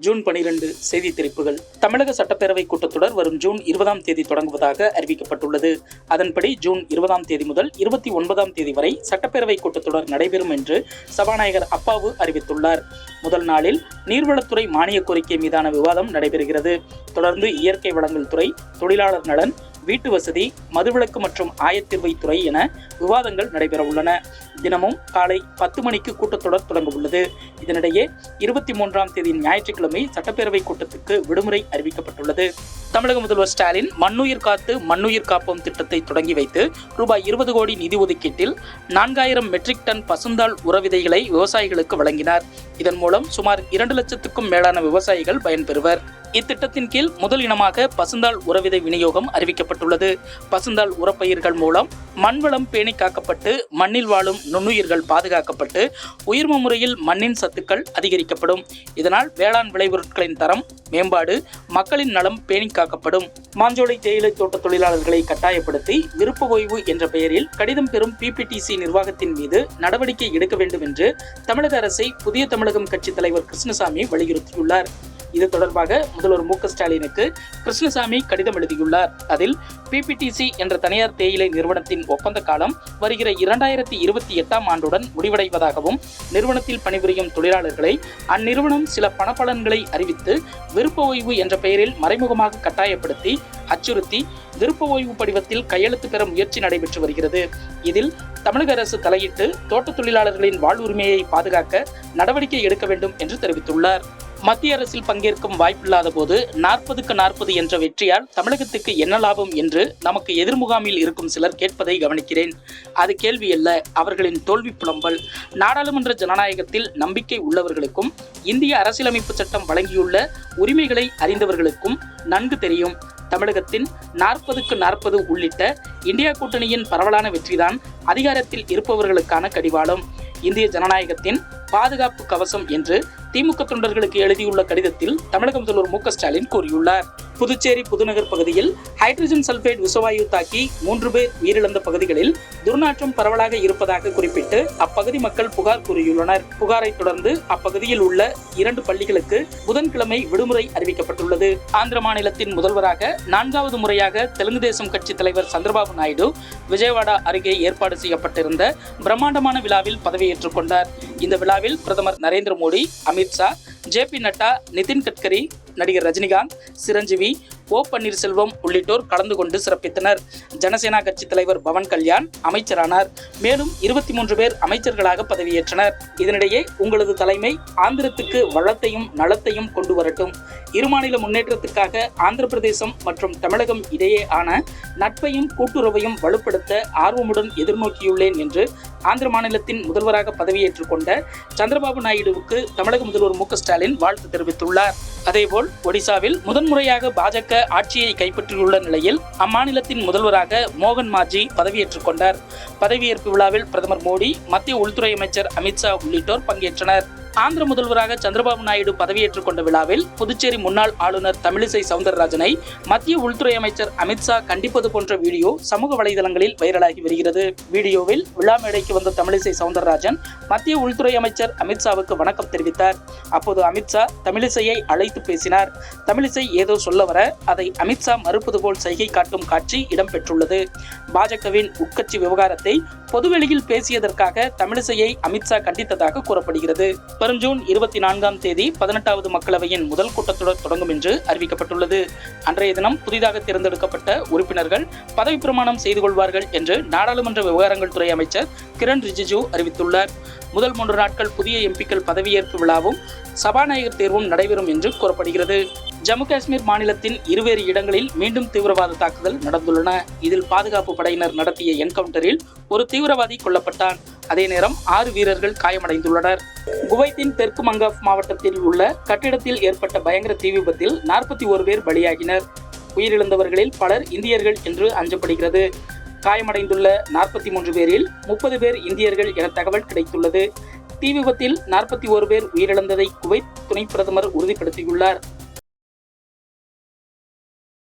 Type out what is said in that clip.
June 12 செய்தி தெரிப்புகள். தமிழக சட்டப்பேரவை கூட்டத்தொடர் வரும் ஜூன் 20ஆம் தேதி தொடங்குவதாக அறிவிக்கப்பட்டுள்ளது. அதன்படி ஜூன் 20ஆம் தேதி முதல் 29ஆம் தேதி வரை சட்டப்பேரவை கூட்டத்தொடர் நடைபெறும் என்று சபாநாயகர் அப்பாவு அறிவித்துள்ளார். முதல் நாளில் நீர்வளத்துறை மானிய கோரிக்கை மீதான விவாதம் நடைபெறுகிறது. தொடர்ந்து இயற்கை வளங்கள் துறை, தொழிலாளர் நலன், வீட்டு வசதி, மதுவிலக்கு மற்றும் ஆயத்தீர்வை துறை என விவாதங்கள் நடைபெற உள்ளன. தினமும் காலை 10 மணிக்கு கூட்டத்தொடர் தொடங்க உள்ளது. இதனிடையே 23ஆம் தேதி ஞாயிற்றுக்கிழமை சட்டப்பேரவை கூட்டத்துக்கு விடுமுறை அறிவிக்கப்பட்டுள்ளது. தமிழக முதல்வர் ஸ்டாலின் மண்ணுயிர் காத்து மண்ணுயிர் காப்போம் திட்டத்தை தொடங்கி வைத்து ரூபாய் 20 கோடி நிதி ஒதுக்கீட்டில் 4000 மெட்ரிக் டன் பசுந்தாள் உர விதைகளை விவசாயிகளுக்கு வழங்கினார். இதன் மூலம் சுமார் 2 லட்சத்துக்கும் மேலான விவசாயிகள் பயன்பெறுவர். இத்திட்டத்தின் கீழ் முதல் இனமாக பசுந்தாள் உரவிதை விநியோகம் அறிவிக்கப்பட்டுள்ளது. பசுந்தாள் உரப்பயிர்கள் மூலம் மண்வளம் பேணி காக்கப்பட்டு மண்ணில் வாழும் நுண்ணுயிர்கள் பாதுகாக்கப்பட்டு உயிர்ம முறையில் மண்ணின் சத்துக்கள் அதிகரிக்கப்படும். இதனால் வேளாண் விளைபொருட்களின் தரம் மேம்பாடு, மக்களின் நலம் பேணி காக்கப்படும். மாஞ்சோலை தேயிலை தோட்ட தொழிலாளர்களை கட்டாயப்படுத்தி விருப்ப ஓய்வு என்ற பெயரில் கடிதம் பெறும் PPTC நிர்வாகத்தின் மீது நடவடிக்கை எடுக்க வேண்டும் என்று தமிழக அரசை புதிய தமிழகம் கட்சி தலைவர் கிருஷ்ணசாமி வலியுறுத்தியுள்ளார். இது தொடர்பாக முதல்வர் மு.க.ஸ்டாலினுக்கு கிருஷ்ணசாமி கடிதம் எழுதியுள்ளார். அதில் PPTC என்ற தனியார் தேயிலை நிறுவனத்தின் ஒப்பந்த காலம் வருகிற 2028ஆம் ஆண்டுடன் முடிவடைவதாகவும், நிறுவனத்தில் பணிபுரியும் தொழிலாளர்களை அந்நிறுவனம் சில பணப்பலன்களை அறிவித்து விருப்ப ஓய்வு என்ற பெயரில் மறைமுகமாக கட்டாயப்படுத்தி அச்சுறுத்தி விருப்ப ஓய்வு படிவத்தில் கையெழுத்து பெற முயற்சி நடைபெற்று வருகிறது. இதில் தமிழக அரசு தலையிட்டு தோட்ட தொழிலாளர்களின் வாழ்வுரிமையை பாதுகாக்க நடவடிக்கை எடுக்க வேண்டும் என்று தெரிவித்துள்ளார். மத்திய அரசில் பங்கேற்கும் வாய்ப்பில்லாத போது 40க்கு 40 என்ற வெற்றியால் தமிழகத்துக்கு என்ன லாபம் என்று நமக்கு எதிர்முகாமில் இருக்கும் சிலர் கேட்பதை கவனிக்கிறேன். அது கேள்வி அல்ல, அவர்களின் தோல்வி புலம்பல். நாடாளுமன்ற ஜனநாயகத்தில் நம்பிக்கை உள்ளவர்களுக்கும் இந்திய அரசியலமைப்பு சட்டம் வழங்கியுள்ள உரிமைகளை அறிந்தவர்களுக்கும் நன்கு தெரியும். தமிழகத்தின் 40க்கு 40 உள்ளிட்ட இந்தியா கூட்டணியின் பரவலான வெற்றிதான் அதிகாரத்தில் இருப்பவர்களுக்கான கடிவாளம். இந்திய ஜனநாயகத்தின் பாதுகாப்பு கவசம் என்று திமுக தொண்டர்களுக்கு எழுதியுள்ள கடிதத்தில் தமிழக முதல்வர் மு.க.ஸ்டாலின் கூறியுள்ளார். புதுச்சேரி புதுநகர் பகுதியில் ஹைட்ரஜன் சல்பைடு விஷவாயு தாக்கி 3 பேர் உயிரிழந்த பகுதிகளில் துர்நாற்றம் பரவலாக இருப்பதாக குறிப்பிட்டு அப்பகுதி மக்கள் புகார் கூறியுள்ளனர். புகாரை தொடர்ந்து அப்பகுதியில் உள்ள 2 பள்ளிகளுக்கு புதன்கிழமை விடுமுறை அறிவிக்கப்பட்டுள்ளது. ஆந்திர மாநிலத்தின் முதல்வராக 4வது முறையாக தெலுங்கு தேசம் கட்சி தலைவர் சந்திரபாபு நாயுடு விஜயவாடா அருகே ஏற்பாடு செய்யப்பட்டிருந்த பிரம்மாண்டமான விழாவில் பதவியேற்றுக் கொண்டார். இந்த விழாவில் பிரதமர் நரேந்திர மோடி, அமித்ஷா, JP நட்டா, நிதின் கட்கரி, நடிகர் ரஜினிகாந்த், சிரஞ்சீவி, O. பன்னீர்செல்வம் உள்ளிட்டோர் கலந்து கொண்டு சிறப்பித்தனர். ஜனசேனா கட்சி தலைவர் பவன் கல்யாண் அமைச்சரானார். மேலும் 23 பேர் அமைச்சர்களாக பதவியேற்றனர். இதனிடையே உங்களது தலைமை ஆந்திரத்துக்கு வளத்தையும் நலத்தையும் கொண்டு வரட்டும். இருமாநில முன்னேற்றத்துக்காக ஆந்திர பிரதேசம் மற்றும் தமிழகம் இடையே ஆன நட்பையும் கூட்டுறவையும் வலுப்படுத்த ஆர்வமுடன் எதிர்நோக்கியுள்ளேன் என்று ஆந்திர மாநிலத்தின் முதல்வராக பதவியேற்றுக் கொண்ட சந்திரபாபு நாயுடுவுக்கு தமிழக முதல்வர் மு.க.ஸ்டாலின் வாழ்த்து தெரிவித்துள்ளார். அதேபோல் ஒடிசாவில் முதன்முறையாக பாஜக ஆட்சியை கைப்பற்றியுள்ள நிலையில் அம்மாநிலத்தின் முதல்வராக மோகன் மாஜி பதவியேற்றுக் கொண்டார். பதவியேற்பு விழாவில் பிரதமர் மோடி, மத்திய உள்துறை அமைச்சர் அமித்ஷா உள்ளிட்டோர் பங்கேற்றனர். ஆந்திர முதல்வராக சந்திரபாபு நாயுடு பதவியேற்றுக் கொண்ட விழாவில் புதுச்சேரி முன்னாள் ஆளுநர் தமிழிசை சவுந்தரராஜனை மத்திய உள்துறை அமைச்சர் அமித்ஷா கண்டிப்பது போன்ற வீடியோ சமூக வலைதளங்களில் வைரலாகி வருகிறது. வீடியோவில் விழா மேடைக்கு வந்த தமிழிசை சவுந்தரராஜன் மத்திய உள்துறை அமைச்சர் அமித்ஷாவுக்கு வணக்கம் தெரிவித்தார். அப்போது அமித்ஷா தமிழிசையை அழைத்து பேசினார். தமிழிசை ஏதோ சொல்ல வர அதை அமித்ஷா மறுப்பது போல் சைகை காட்டும் காட்சி இடம்பெற்றுள்ளது. பாஜகவின் உட்கட்சி விவகாரத்தை பொதுவெளியில் பேசியதற்காக தமிழிசையை அமித்ஷா கண்டித்ததாக கூறப்படுகிறது. வரும் ஜூன் 24ஆம் தேதி 18வது மக்களவையின் முதல் கூட்டத்தொடர் தொடங்கும் என்று அறிவிக்கப்பட்டுள்ளது. அன்றைய தினம் புதிதாக தேர்ந்தெடுக்கப்பட்ட உறுப்பினர்கள் பதவி பிரமாணம் செய்து கொள்வார்கள் என்று நாடாளுமன்ற விவகாரங்கள் துறை அமைச்சர் கிரண் ரிஜிஜு அறிவித்துள்ளார். முதல் 3 நாட்கள் புதிய எம்பிக்கள் பதவியேற்பு விழாவும் சபாநாயகர் தேர்வும் நடைபெறும் என்று கூறப்படுகிறது. ஜம்மு காஷ்மீர் மாநிலத்தின் 2 இடங்களில் மீண்டும் தீவிரவாத தாக்குதல் நடந்துள்ளன. இதில் பாதுகாப்பு படையினர் நடத்திய என்கவுண்டரில் ஒரு தீவிரவாதி கொல்லப்பட்டான். அதே நேரம் 6 வீரர்கள் காயமடைந்துள்ளனர். குவைத்தின் தெற்கு மங்காஃப் மாவட்டத்தில் உள்ள கட்டிடத்தில் ஏற்பட்ட பயங்கர தீ விபத்தில் 41 பேர் பலியாகினர். உயிரிழந்தவர்களில் பலர் இந்தியர்கள் என்று அஞ்சப்படுகிறது. காயமடைந்துள்ள 43 பேரில் 30 பேர் இந்தியர்கள் என தகவல் கிடைத்துள்ளது. தீ விபத்தில் 41 பேர் உயிரிழந்ததை குவைத் துணை பிரதமர் உறுதிப்படுத்தியுள்ளார்.